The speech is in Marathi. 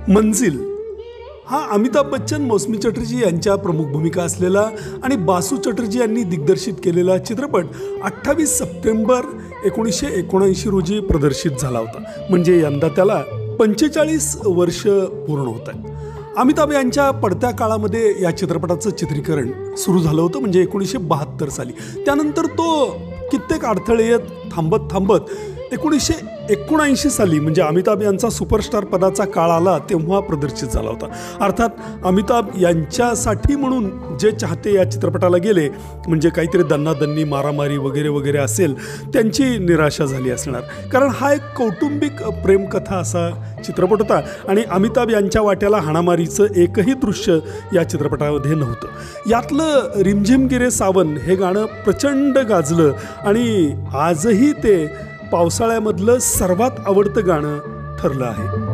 मंजिल हा अमिताभ बच्चन, मौसमी चटर्जी यांच्या प्रमुख भूमिका असलेला आणि बासू चटर्जी यांनी दिग्दर्शित केलेला चित्रपट 28 सप्टेंबर 1979 रोजी प्रदर्शित झाला होता. म्हणजे यंदा त्याला 45 वर्ष पूर्ण होत आहेत. अमिताभ यांच्या पडत्या काळामध्ये या चित्रपटाचं चित्रीकरण सुरू झालं होतं, म्हणजे 1972 साली. त्यानंतर तो कित्येक अडथळे येत थांबत 1979 साली म्हणजे अमिताभ यांचा सुपरस्टार पदाचा काळ आला तेव्हा प्रदर्शित झाला होता. अर्थात अमिताभ यांच्यासाठी म्हणून जे चाहते या चित्रपटाला गेले, म्हणजे काहीतरी दन्नादन्नी, मारामारी वगैरे वगैरे असेल, त्यांची निराशा झाली असणार. कारण हा एक कौटुंबिक प्रेमकथा असा चित्रपट होता आणि अमिताभ यांच्या वाट्याला हाणामारीचं एकही दृश्य या चित्रपटामध्ये नव्हतं. यातलं रिमझिम गिरे सावन हे गाणं प्रचंड गाजलं आणि आजही ते पावसाळ्यामधलं सर्वात आवडतं गाणं ठरलं आहे.